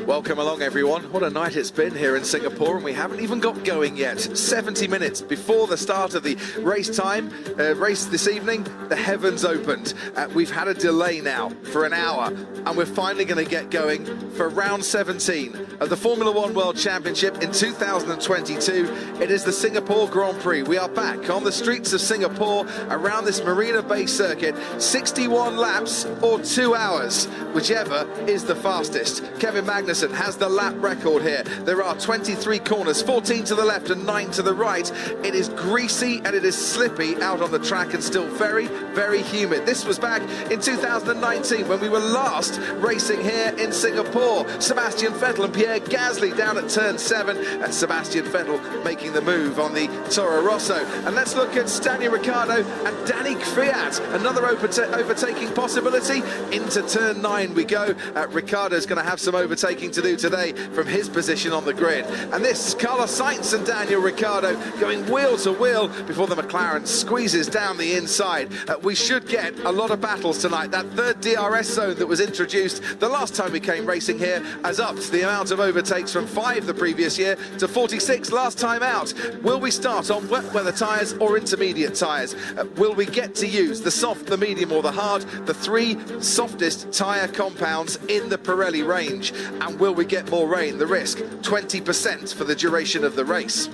Welcome along, everyone. What a night it's been here in Singapore, and we haven't even got going yet. 70 minutes before the start of the race this evening, the heavens opened. We've had a delay now for an hour, and we're finally going to get going for round 17 of the Formula One World Championship in 2022. It is the Singapore Grand Prix. We are back on the streets of Singapore around this Marina Bay circuit. 61 laps or 2 hours, whichever is the fastest. Kevin Magnussen has the lap record here. There are 23 corners, 14 to the left and 9 to the right. It is greasy and it is slippy out on the track and still very, very humid. This was back in 2019 when we were last racing here in Singapore. Sebastian Vettel and Pierre Gasly down at turn 7, and Sebastian Vettel making the move on the Toro Rosso. And let's look at Daniel Ricciardo and Danny Kvyat. Another overtaking possibility. Into turn 9 we go. Ricciardo's going to have some overtaking to do today from his position on the grid. And this, Carlos Sainz and Daniel Ricciardo going wheel to wheel before the McLaren squeezes down the inside. We should get a lot of battles tonight. That third DRS zone that was introduced the last time we came racing here has upped the amount of overtakes from 5 the previous year to 46 last time out. Will we start on wet weather tyres or intermediate tyres? Will we get to use the soft, the medium or the hard, the 3 softest tyre compounds in the Pirelli range? And will we get more rain? The risk, 20% for the duration of the race.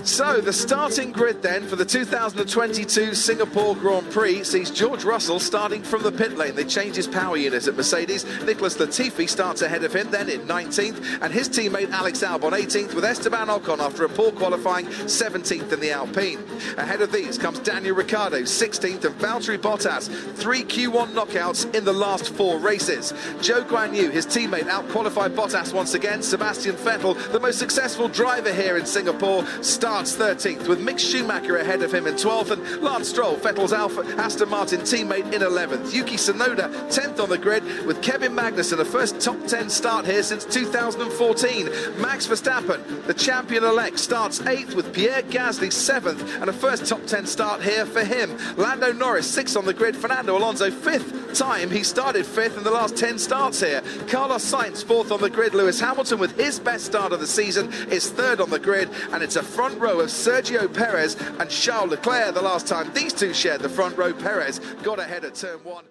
So the starting grid then for the 2022 Singapore Grand Prix sees George Russell starting from the pit lane. They changed his power unit at Mercedes. Nicholas Latifi starts ahead of him, then in 19th, and his teammate Alex Albon 18th, with Esteban Ocon after a poor qualifying 17th in the Alpine. Ahead of these comes Daniel Ricciardo 16th and Valtteri Bottas, 3 Q1 knockouts in the last 4 races. Zhou Guanyu, his teammate, out-qualified Bottas once again. Sebastian Vettel, the most successful driver here in Singapore, starts 13th, with Mick Schumacher ahead of him in 12th, and Lance Stroll, Vettel's Aston Martin teammate, in 11th. Yuki Tsunoda 10th on the grid, with Kevin Magnussen, a first top 10 start here since 2014. Max Verstappen, the champion-elect, starts 8th, with Pierre Gasly 7th, and a first top 10 start here for him. Lando Norris 6th on the grid, Fernando Alonso 5th time. He started 5th in the last 10 starts here. Carlos Sainz 4th on the grid. Lewis Hamilton, with his best start of the season, is 3rd on the grid, and it's a front row of Sergio Perez and Charles Leclerc. The last time these two shared the front row, Perez got ahead at turn 1.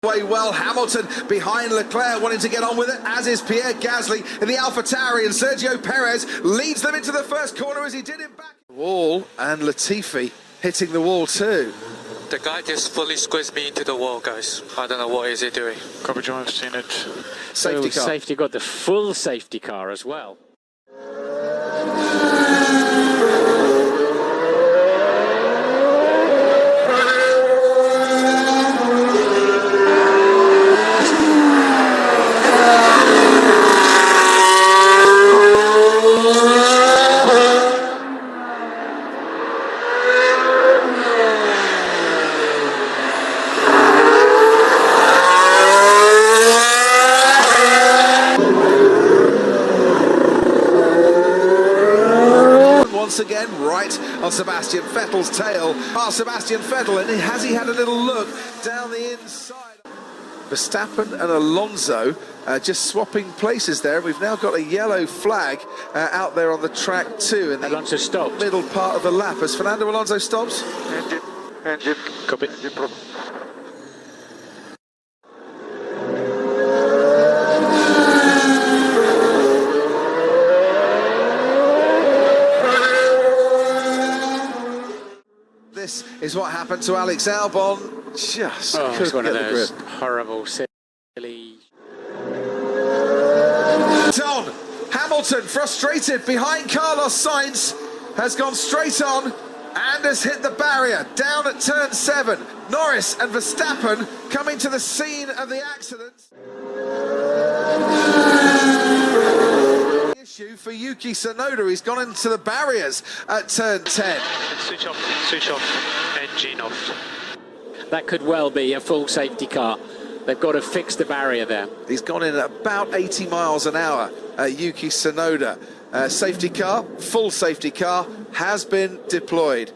Way well, Hamilton behind Leclerc, wanting to get on with it, as is Pierre Gasly in the AlphaTauri, and Sergio Perez leads them into the first corner as he did in back. Wall, and Latifi hitting the wall too. The guy just fully squeezed me into the wall, guys. I don't know what is he doing. Copy, John, I've seen it. Safety car. Safety got the full safety car as well. Once again, right on Sebastian Vettel's tail. Sebastian Vettel, and has he had a little look down the inside? Verstappen and Alonso just swapping places there. We've now got a yellow flag out there on the track too, in the Alonso stopped. middle part of the lap as Fernando Alonso stops. Engine. Copy. Engine problem. This is what happened to Alex Albon. Just couldn't it's one get of the those grip. horrible, silly. On Hamilton, frustrated behind Carlos Sainz, has gone straight on and has hit the barrier down at turn 7. Norris and Verstappen coming to the scene of the accident. Issue for Yuki Tsunoda. He's gone into the barriers at turn 10. Switch off, engine off. That could well be a full safety car. They've got to fix the barrier there. He's gone in at about 80 miles an hour, Yuki Tsunoda. Safety car, full safety car, has been deployed.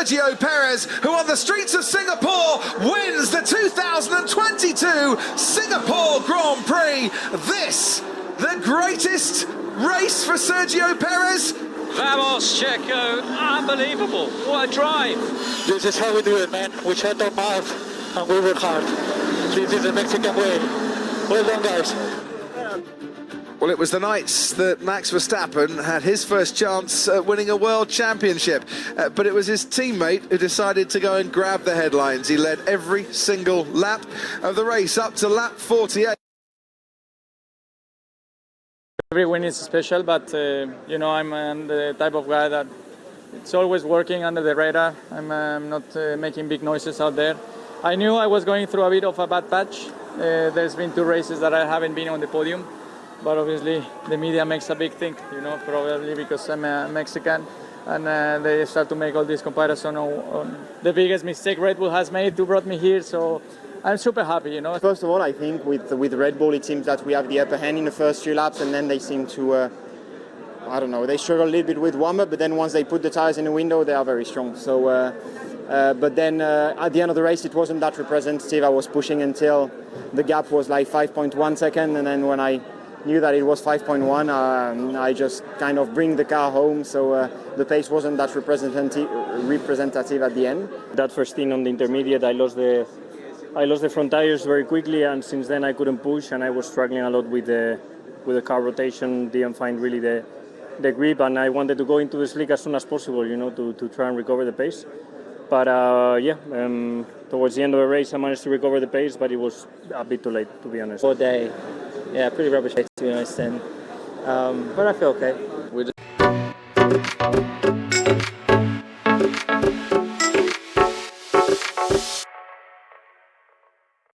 Sergio Perez, who on the streets of Singapore wins the 2022 Singapore Grand Prix. This, the greatest race for Sergio Perez. Vamos, Checo. Unbelievable. What a drive. This is how we do it, man. We shut our mouth and we work hard. This is the Mexican way. Well done, guys. Well, it was the night that Max Verstappen had his first chance at winning a world championship, but it was his teammate who decided to go and grab the headlines. He led every single lap of the race up to lap 48. Every win is special, but you know, I'm the type of guy that it's always working under the radar. I'm not making big noises out there. I knew I was going through a bit of a bad patch. There's been 2 races that I haven't been on the podium, but obviously the media makes a big thing, you know, probably because I'm a Mexican, and they start to make all this comparison on the biggest mistake Red Bull has made to brought me here. So I'm super happy, you know. First of all, I think with Red Bull, it seems that we have the upper hand in the first few laps, and then they seem to, I don't know, they struggle a little bit with warm-up, but then once they put the tires in the window, they are very strong. So, but then at the end of the race, it wasn't that representative. I was pushing until the gap was like 5.1 seconds, and then when I knew that it was 5.1, I just kind of bring the car home, so the pace wasn't that representative at the end. That first thing on the intermediate, I lost the front tires very quickly, and since then I couldn't push, and I was struggling a lot with the car rotation. Didn't find really the grip, and I wanted to go into the slick as soon as possible, you know, to try and recover the pace. But towards the end of the race I managed to recover the pace, but it was a bit too late, to be honest. All day, yeah, pretty rubbish to be honest, and but I feel okay.